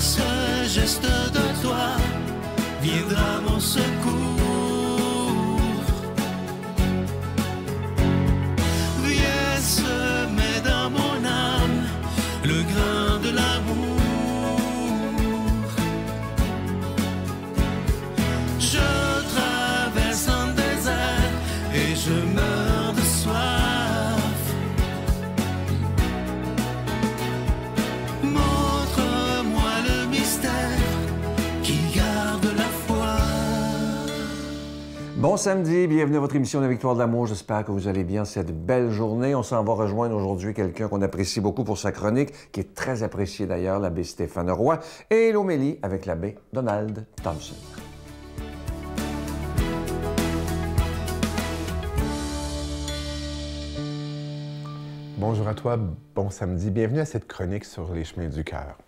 ce geste de toi viendra mon secours. Viens semer dans mon âme le grain de l'amour. Je traverse un désert et je meurs de soif. Montre-moi le mystère qui garde la foi. Bon samedi, bienvenue à votre émission de Victoire de l'amour. J'espère que vous allez bien cette belle journée. On s'en va rejoindre aujourd'hui quelqu'un qu'on apprécie beaucoup pour sa chronique, qui est très apprécié d'ailleurs, l'abbé Stéphane Roy, et l'homélie avec l'abbé Donald Thompson. Bonjour à toi, bon samedi. Bienvenue à cette chronique sur les chemins du cœur.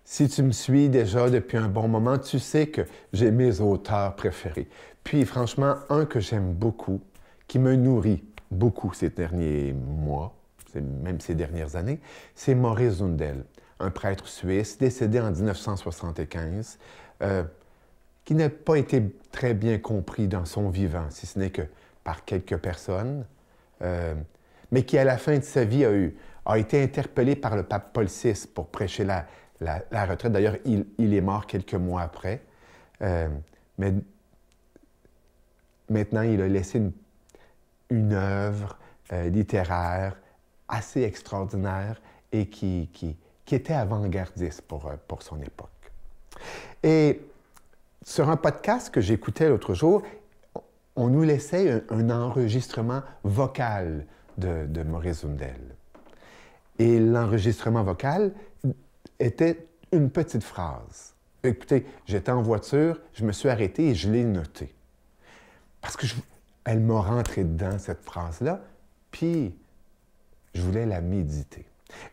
Si tu me suis déjà depuis un bon moment, tu sais que j'ai mes auteurs préférés. Puis franchement, un que j'aime beaucoup, qui me nourrit beaucoup ces derniers mois, même ces dernières années, c'est Maurice Zundel, un prêtre suisse décédé en 1975, qui n'a pas été très bien compris dans son vivant, si ce n'est que par quelques personnes, mais qui, à la fin de sa vie, a été interpellé par le pape Paul VI pour prêcher la retraite. D'ailleurs, il est mort quelques mois après. Mais maintenant, il a laissé une œuvre littéraire assez extraordinaire et qui était avant-gardiste pour son époque. Et sur un podcast que j'écoutais l'autre jour, on nous laissait un enregistrement vocal de Maurice Zundel. Et l'enregistrement vocal était une petite phrase. Écoutez, j'étais en voiture, je me suis arrêté et je l'ai notée. Parce que elle m'a rentré dedans, cette phrase-là, puis je voulais la méditer.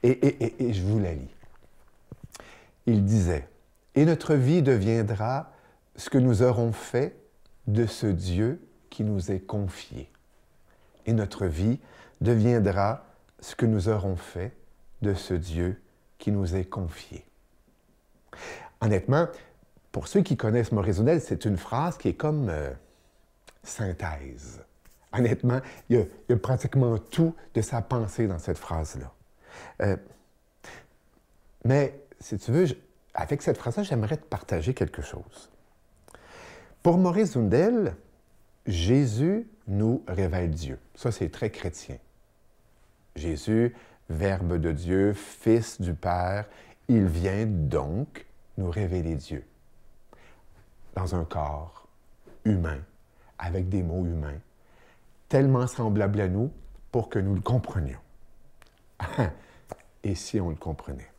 Et je vous la lis. Il disait, « Et notre vie deviendra ce que nous aurons fait de ce Dieu qui nous est confié. Et notre vie deviendra ce que nous aurons fait de ce Dieu qui nous est confié. » Honnêtement, pour ceux qui connaissent Maurice Zundel, c'est une phrase qui est comme synthèse. Honnêtement, il y a pratiquement tout de sa pensée dans cette phrase-là. Mais, si tu veux, avec cette phrase-là, j'aimerais te partager quelque chose. Pour Maurice Zundel, Jésus nous révèle Dieu. Ça, c'est très chrétien. Jésus, Verbe de Dieu, Fils du Père, il vient donc nous révéler Dieu. Dans un corps humain, avec des mots humains, tellement semblables à nous pour que nous le comprenions. Et si on le comprenait?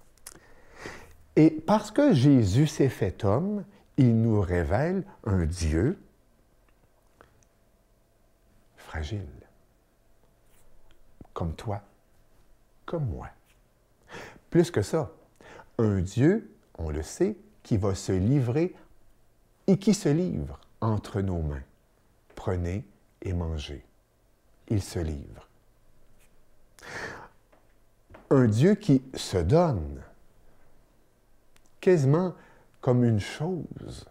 Et parce que Jésus s'est fait homme, il nous révèle un Dieu fragile, comme toi, comme moi. Plus que ça, un Dieu, on le sait, qui va se livrer et qui se livre entre nos mains. Prenez et mangez. Il se livre. Un Dieu qui se donne, quasiment comme une chose,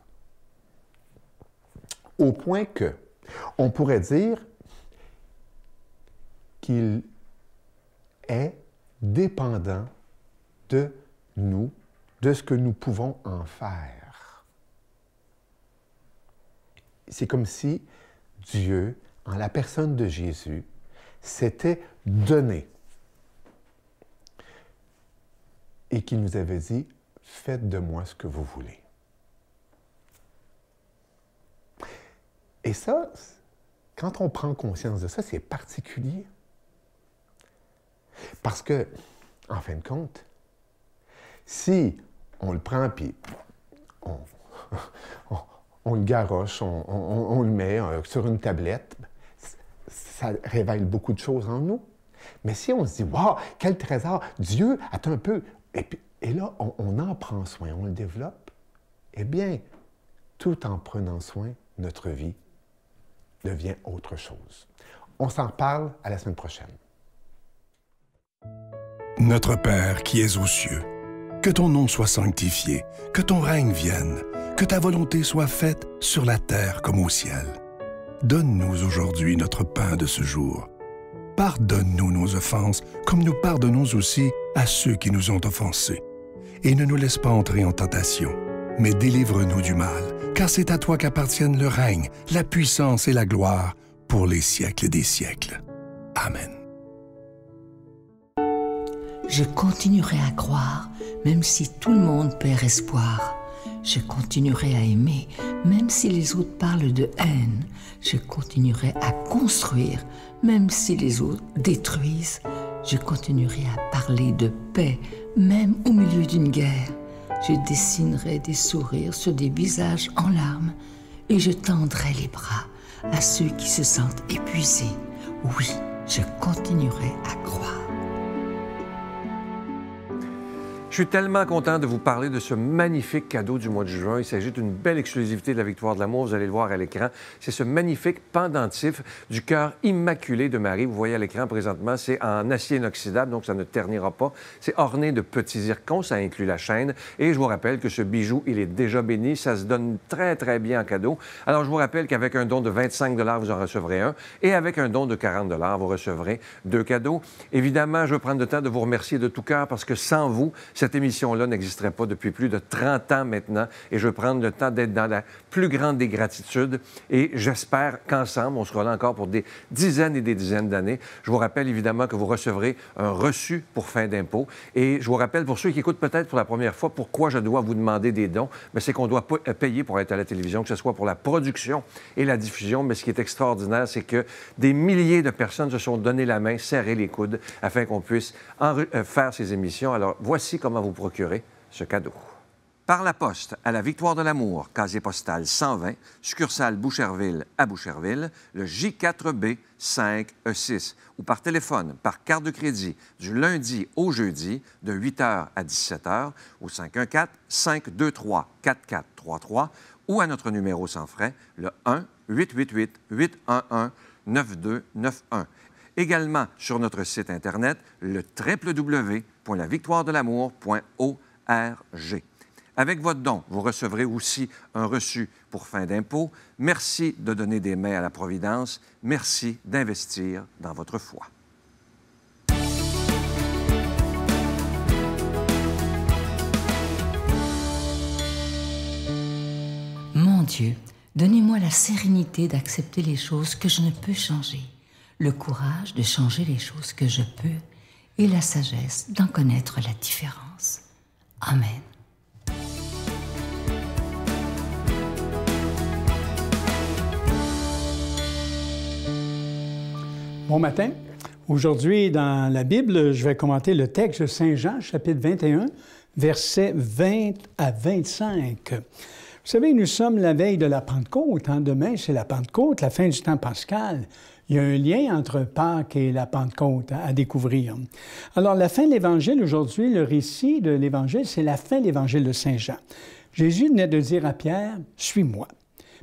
au point que on pourrait dire qu'il est dépendant de nous, de ce que nous pouvons en faire. C'est comme si Dieu, en la personne de Jésus, s'était donné et qu'il nous avait dit « Faites de moi ce que vous voulez ». Et ça, quand on prend conscience de ça, c'est particulier. Parce que, en fin de compte, si on le prend puis on le garoche, on le met sur une tablette, ça révèle beaucoup de choses en nous. Mais si on se dit « Wow, quel trésor! Dieu, attends un peu! » Et là, on en prend soin, on le développe, eh bien, tout en prenant soin, notre vie devient autre chose. On s'en reparle à la semaine prochaine. Notre Père qui es aux cieux, Que ton nom soit sanctifié, que ton règne vienne, que ta volonté soit faite sur la terre comme au ciel. Donne-nous aujourd'hui notre pain de ce jour. Pardonne-nous nos offenses, comme nous pardonnons aussi à ceux qui nous ont offensés. Et ne nous laisse pas entrer en tentation, mais délivre-nous du mal, car c'est à toi qu'appartiennent le règne, la puissance et la gloire pour les siècles des siècles. Amen. Je continuerai à croire, même si tout le monde perd espoir. Je continuerai à aimer, même si les autres parlent de haine. Je continuerai à construire, même si les autres détruisent. Je continuerai à parler de paix, même au milieu d'une guerre. Je dessinerai des sourires sur des visages en larmes et je tendrai les bras à ceux qui se sentent épuisés. Oui, je continuerai à croire. Je suis tellement content de vous parler de ce magnifique cadeau du mois de juin. Il s'agit d'une belle exclusivité de la Victoire de l'amour. Vous allez le voir à l'écran. C'est ce magnifique pendentif du cœur immaculé de Marie. Vous voyez à l'écran présentement, c'est en acier inoxydable, donc ça ne ternira pas. C'est orné de petits zircons, ça inclut la chaîne. Et je vous rappelle que ce bijou, il est déjà béni. Ça se donne très, très bien en cadeau. Alors, je vous rappelle qu'avec un don de 25 $, vous en recevrez un. Et avec un don de 40 $, vous recevrez 2 cadeaux. Évidemment, je veux prendre le temps de vous remercier de tout cœur parce que sans vous, cette émission-là n'existerait pas depuis plus de 30 ans maintenant et je veux prendre le temps d'être dans la plus grande des gratitudes et j'espère qu'ensemble, on sera là encore pour des dizaines et des dizaines d'années. Je vous rappelle évidemment que vous recevrez un reçu pour fin d'impôt et je vous rappelle pour ceux qui écoutent peut-être pour la première fois pourquoi je dois vous demander des dons, mais c'est qu'on doit payer pour être à la télévision, que ce soit pour la production et la diffusion, mais ce qui est extraordinaire, c'est que des milliers de personnes se sont donné la main, serré les coudes afin qu'on puisse faire ces émissions. Alors, voici comment vous procurer ce cadeau. Par la poste à la Victoire de l'amour, casier postal 120, succursale Boucherville à Boucherville, le J4B 5E6, ou par téléphone, par carte de crédit, du lundi au jeudi, de 8h à 17h, au 514-523-4433, ou à notre numéro sans frais, le 1-888-811-9291. Également sur notre site Internet, le www.lavictoiredelamour.org. Avec votre don, vous recevrez aussi un reçu pour fin d'impôt. Merci de donner des mains à la Providence. Merci d'investir dans votre foi. Mon Dieu, donnez-moi la sérénité d'accepter les choses que je ne peux changer, le courage de changer les choses que je peux et la sagesse d'en connaître la différence. Amen. Bon matin. Aujourd'hui, dans la Bible, je vais commenter le texte de Saint Jean, chapitre 21, versets 20 à 25. Vous savez, nous sommes la veille de la Pentecôte. Demain, c'est la Pentecôte, la fin du temps pascal. Il y a un lien entre Pâques et la Pentecôte à découvrir. Alors, la fin de l'Évangile aujourd'hui, le récit de l'Évangile, c'est la fin de l'Évangile de Saint Jean. Jésus venait de dire à Pierre, « Suis-moi ».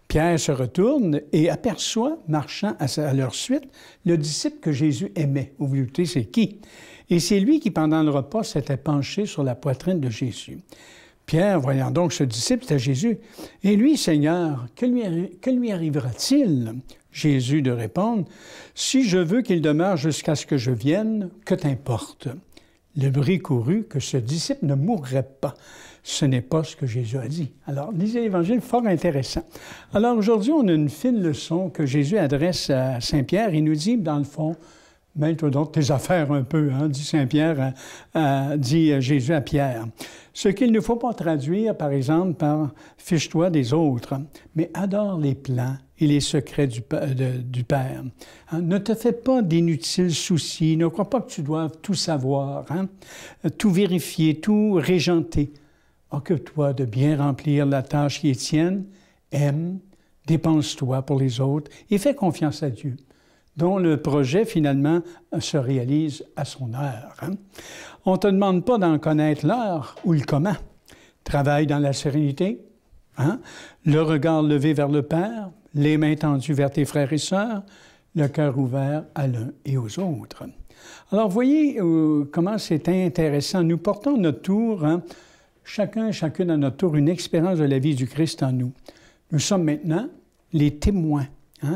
Pierre se retourne et aperçoit, marchant à leur suite, le disciple que Jésus aimait. Vous vous doutez, c'est qui? Et c'est lui qui, pendant le repas, s'était penché sur la poitrine de Jésus. Pierre, voyant donc ce disciple, c'était Jésus. « Et lui, Seigneur, que lui arrivera-t-il? » Jésus de répondre, « Si je veux qu'il demeure jusqu'à ce que je vienne, que t'importe? » Le bruit courut que ce disciple ne mourrait pas. Ce n'est pas ce que Jésus a dit. Alors, lisez l'Évangile, fort intéressant. Alors, aujourd'hui, on a une fine leçon que Jésus adresse à Saint-Pierre. Il nous dit, dans le fond, « Mêle-toi donc tes affaires un peu, dit Saint-Pierre, dit Jésus à Pierre. Ce qu'il ne faut pas traduire, par exemple, par « fiche-toi des autres », mais adore les plans et les secrets du Père. Ne te fais pas d'inutiles soucis, ne crois pas que tu doives tout savoir, tout vérifier, tout régenter. Occupe-toi de bien remplir la tâche qui est tienne, aime, dépense-toi pour les autres et fais confiance à Dieu, dont le projet, finalement, se réalise à son heure. On ne te demande pas d'en connaître l'heure ou le comment. Travaille dans la sérénité, le regard levé vers le Père, les mains tendues vers tes frères et sœurs, le cœur ouvert à l'un et aux autres. Alors, voyez comment c'est intéressant. Nous portons notre tour chacune à notre tour, une expérience de la vie du Christ en nous. Nous sommes maintenant les témoins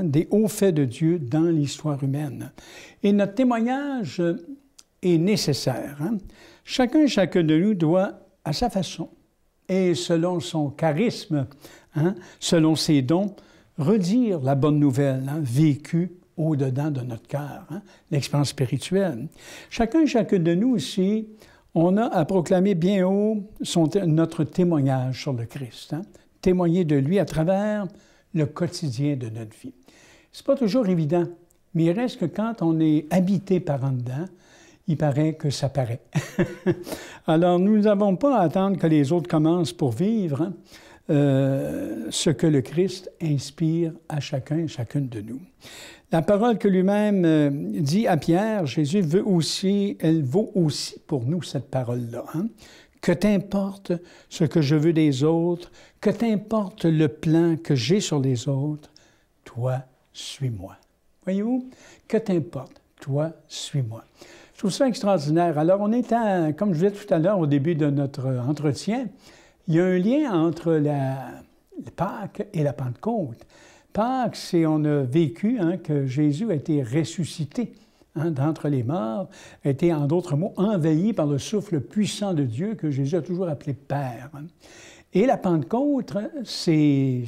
des hauts faits de Dieu dans l'histoire humaine. Et notre témoignage est nécessaire. Chacun de nous doit, à sa façon et selon son charisme, selon ses dons, redire la bonne nouvelle vécue au-dedans de notre cœur, l'expérience spirituelle. Chacun de nous aussi, on a à proclamer bien haut notre témoignage sur le Christ, témoigner de lui à travers le quotidien de notre vie. C'est pas toujours évident, mais il reste que quand on est habité par en dedans, il paraît que ça paraît. Alors, nous n'avons pas à attendre que les autres commencent pour vivre ce que le Christ inspire à chacune de nous. La parole que lui-même dit à Pierre, Jésus elle vaut aussi pour nous, cette parole-là. Que t'importe ce que je veux des autres, que t'importe le plan que j'ai sur les autres, toi, suis-moi. Voyez-vous? Que t'importe, toi, suis-moi. Je trouve ça extraordinaire. Alors, on est comme je disais tout à l'heure au début de notre entretien, il y a un lien entre la Pâques et la Pentecôte. Pâques, on a vécu que Jésus a été ressuscité d'entre les morts, a été, en d'autres mots, envahi par le souffle puissant de Dieu que Jésus a toujours appelé Père. Et la Pentecôte, c'est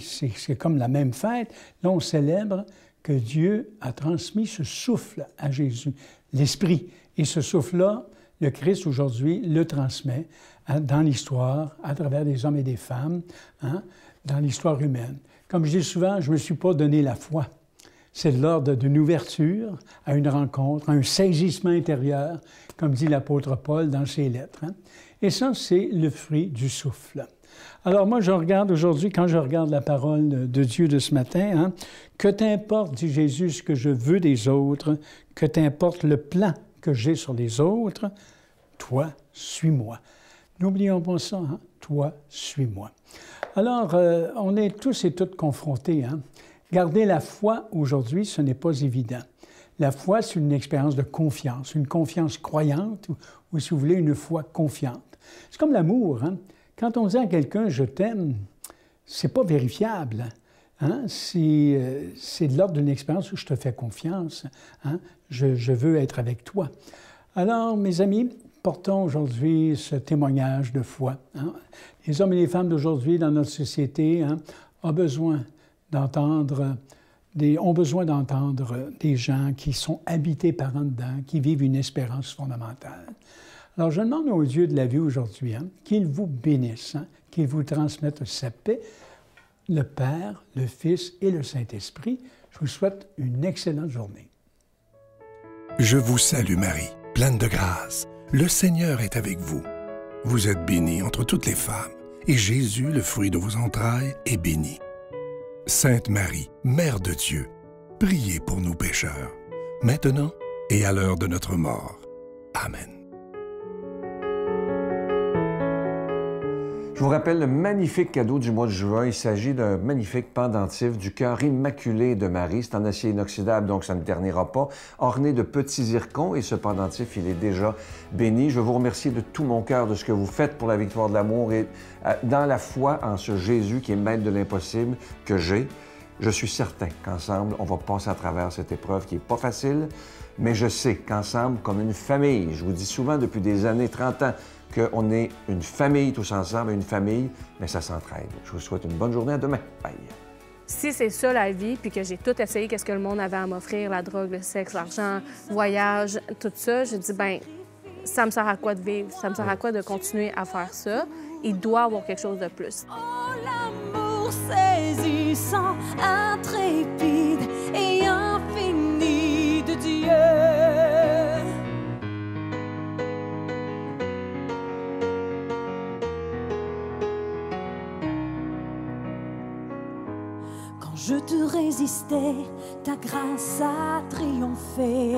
comme la même fête. Là, on célèbre que Dieu a transmis ce souffle à Jésus, l'Esprit. Et ce souffle-là, le Christ, aujourd'hui, le transmet dans l'histoire, à travers des hommes et des femmes, dans l'histoire humaine. Comme je dis souvent, je ne me suis pas donné la foi. C'est de l'ordre d'une ouverture à une rencontre, à un saisissement intérieur, comme dit l'apôtre Paul dans ses lettres. Et ça, c'est le fruit du souffle. Alors moi, je regarde aujourd'hui, quand je regarde la parole de Dieu de ce matin, que t'importe, dit Jésus, ce que je veux des autres, que t'importe le plan que j'ai sur les autres, toi, suis-moi. N'oublions pas ça, toi, suis-moi. Alors, on est tous et toutes confrontés. Garder la foi aujourd'hui, ce n'est pas évident. La foi, c'est une expérience de confiance, une confiance croyante ou si vous voulez, une foi confiante. C'est comme l'amour. Quand on dit à quelqu'un « je t'aime », c'est pas vérifiable. C'est de l'ordre d'une expérience où je te fais confiance. Je veux être avec toi. Alors, mes amis, portons aujourd'hui ce témoignage de foi. Les hommes et les femmes d'aujourd'hui dans notre société ont besoin d'entendre des gens qui sont habités par en dedans, qui vivent une espérance fondamentale. Alors, je demande au Dieu de la vie aujourd'hui qu'il vous bénisse, qu'il vous transmette sa paix, le Père, le Fils et le Saint-Esprit. Je vous souhaite une excellente journée. Je vous salue Marie, pleine de grâce. Le Seigneur est avec vous. Vous êtes bénie entre toutes les femmes, et Jésus, le fruit de vos entrailles, est béni. Sainte Marie, Mère de Dieu, priez pour nous pécheurs, maintenant et à l'heure de notre mort. Amen. Je vous rappelle le magnifique cadeau du mois de juin. Il s'agit d'un magnifique pendentif du cœur immaculé de Marie. C'est en acier inoxydable, donc ça ne ternira pas, orné de petits zircons. Et ce pendentif, il est déjà béni. Je veux vous remercier de tout mon cœur de ce que vous faites pour la victoire de l'amour et dans la foi en ce Jésus qui est maître de l'impossible que j'ai. Je suis certain qu'ensemble, on va passer à travers cette épreuve qui n'est pas facile, mais je sais qu'ensemble, comme une famille, je vous dis souvent depuis des années, 30 ans, qu'on est une famille tous ensemble, une famille, mais ça s'entraide. Je vous souhaite une bonne journée. À demain. Bye. Si c'est ça la vie, puis que j'ai tout essayé, qu'est-ce que le monde avait à m'offrir, la drogue, le sexe, l'argent, voyage, tout ça, je dis, ben ça me sert à quoi de vivre? Ça me sert à quoi de continuer à faire ça? Il doit y avoir quelque chose de plus. Oh, l'amour saisissant, intrépide et infini de Dieu. Je te résistais, ta grâce a triomphé.